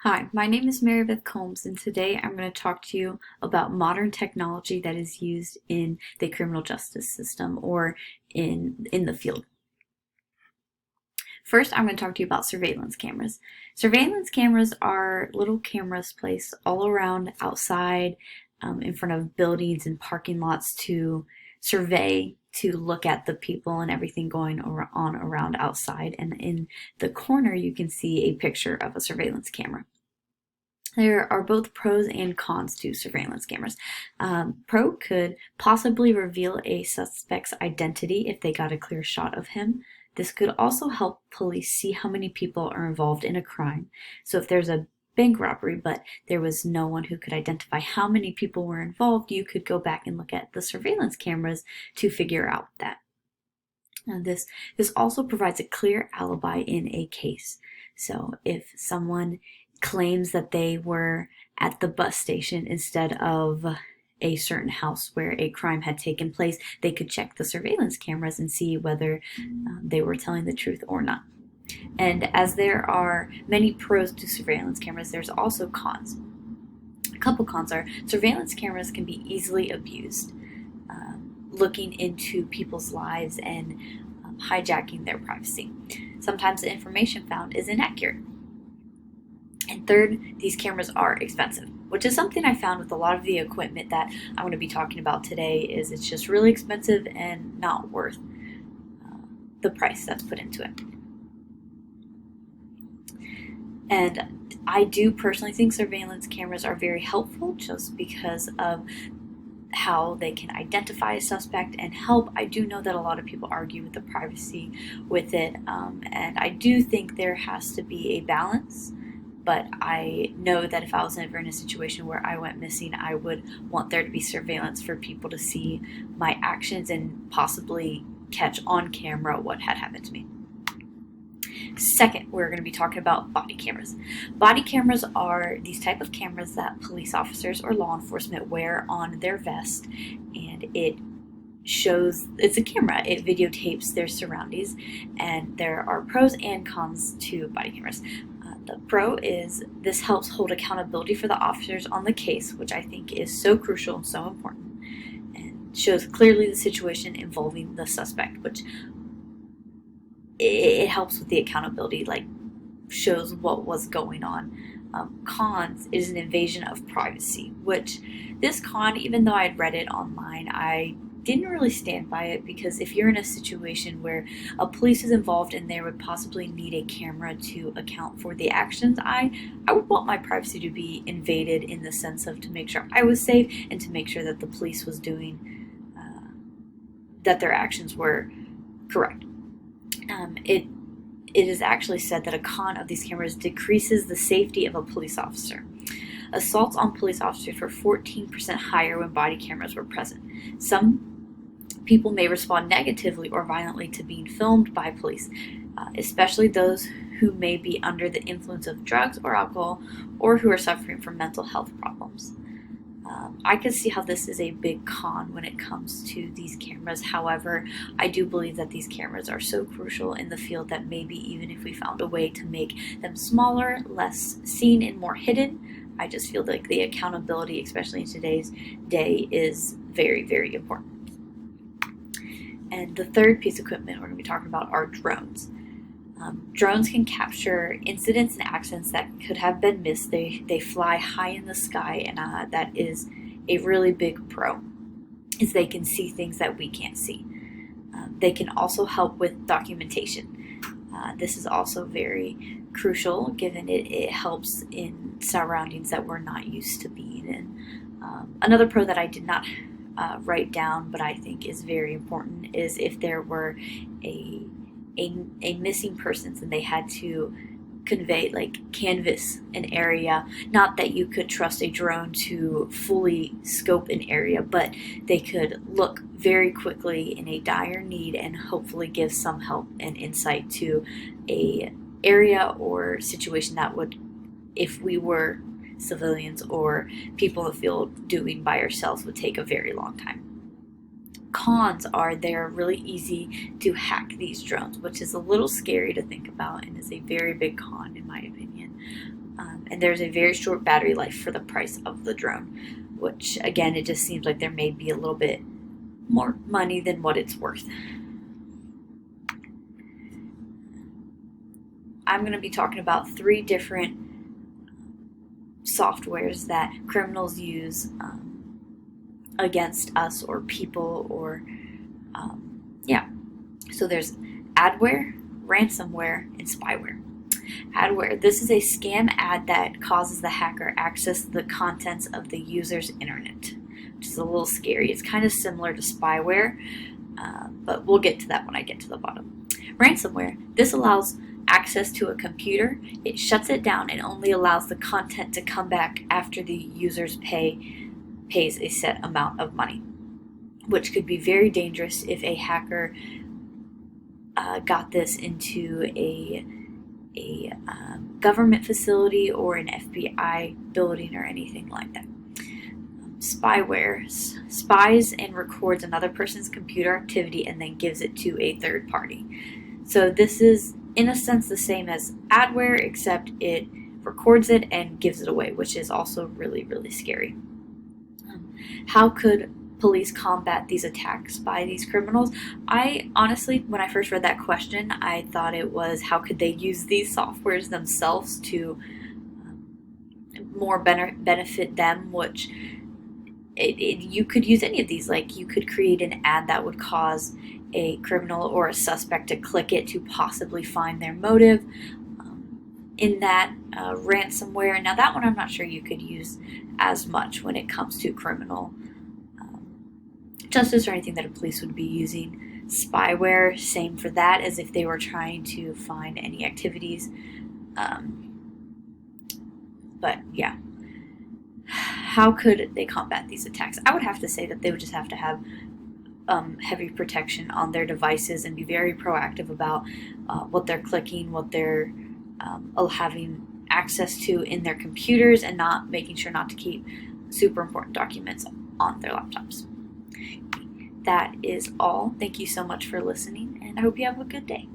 Hi, my name is Marybeth Combs, and today I'm going to talk to you about modern technology that is used in the criminal justice system or in the field. First, I'm going to talk to you about surveillance cameras. Surveillance cameras are little cameras placed all around outside, in front of buildings and parking lots to survey, to look at the people and everything going on around outside. And in the corner, you can see a picture of a surveillance camera. There are both pros and cons to surveillance cameras. Pro could possibly reveal a suspect's identity if they got a clear shot of him. This could also help police see how many people are involved in a crime. So if there's a bank robbery, but there was no one who could identify how many people were involved, you could go back and look at the surveillance cameras to figure out that. Now this also provides a clear alibi in a case. So if someone claims that they were at the bus station instead of a certain house where a crime had taken place, they could check the surveillance cameras and see whether they were telling the truth or not. And as there are many pros to surveillance cameras, there's also cons. A couple cons are surveillance cameras can be easily abused, looking into people's lives and hijacking their privacy. Sometimes the information found is inaccurate. And third, these cameras are expensive, which is something I found with a lot of the equipment that I'm going to be talking about today. Is it's just really expensive and not worth the price that's put into it. And I do personally think surveillance cameras are very helpful just because of how they can identify a suspect and help. I do know that a lot of people argue with the privacy with it, and I do think there has to be a balance. But I know that if I was ever in a situation where I went missing, I would want there to be surveillance for people to see my actions and possibly catch on camera what had happened to me. Second, we're going to be talking about body cameras. Body cameras are these type of cameras that police officers or law enforcement wear on their vest, and it's a camera. It videotapes their surroundings, and there are pros and cons to body cameras. The pro is this helps hold accountability for the officers on the case, which I think is so crucial and so important, and shows clearly the situation involving the suspect, which it helps with the accountability, like shows what was going on. Cons is an invasion of privacy, which this con, even though I'd read it online, I didn't really stand by it, because if you're in a situation where a police is involved and they would possibly need a camera to account for the actions, I would want my privacy to be invaded, in the sense of to make sure I was safe and to make sure that the police was doing that their actions were correct. It is actually said that a con of these cameras decreases the safety of a police officer. Assaults on police officers were 14% higher when body cameras were present. Some people may respond negatively or violently to being filmed by police, especially those who may be under the influence of drugs or alcohol, or who are suffering from mental health problems. I can see how this is a big con when it comes to these cameras. However, I do believe that these cameras are so crucial in the field that maybe even if we found a way to make them smaller, less seen, and more hidden, I just feel like the accountability, especially in today's day, is very, very important. And the third piece of equipment we're going to be talking about are drones. Drones can capture incidents and accidents that could have been missed. They fly high in the sky, and that is a really big pro, is they can see things that we can't see. They can also help with documentation. This is also very crucial, given it helps in surroundings that we're not used to being in. Another pro that I did not write down, but I think is very important, is if there were a missing persons and they had to convey, like canvas an area. Not that you could trust a drone to fully scope an area, but they could look very quickly in a dire need and hopefully give some help and insight to a area or situation that would, if we were civilians or people in the field doing by ourselves, would take a very long time. Cons are they're really easy to hack these drones, which is a little scary to think about and is a very big con in my opinion. And there's a very short battery life for the price of the drone, which again, it just seems like there may be a little bit more money than what it's worth. I'm going to be talking about 3 different softwares that criminals use against us or people, or so there's adware, ransomware, and spyware. Adware, this is a scam ad that causes the hacker access to the contents of the user's internet, which is a little scary. It's kind of similar to spyware, but we'll get to that when I get to the bottom. Ransomware, this allows access to a computer. It shuts it down and only allows the content to come back after the user's pays a set amount of money, which could be very dangerous if a hacker got this into a government facility or an FBI building or anything like that. Spyware spies and records another person's computer activity and then gives it to a third party. So this is in a sense the same as adware, except it records it and gives it away, which is also really, really scary. How could police combat these attacks by these criminals? I honestly, when I first read that question, I thought it was how could they use these softwares themselves to more benefit them, which you could use any of these. Like, you could create an ad that would cause a criminal or a suspect to click it to possibly find their motive. In that ransomware, now that one I'm not sure you could use as much when it comes to criminal justice or anything that a police would be using. Spyware, same for that, as if they were trying to find any activities. But yeah, how could they combat these attacks? I would have to say that they would just have to have heavy protection on their devices and be very proactive about what they're clicking, what they're having access to in their computers, and not making sure not to keep super important documents on their laptops. That is all. Thank you so much for listening, and I hope you have a good day.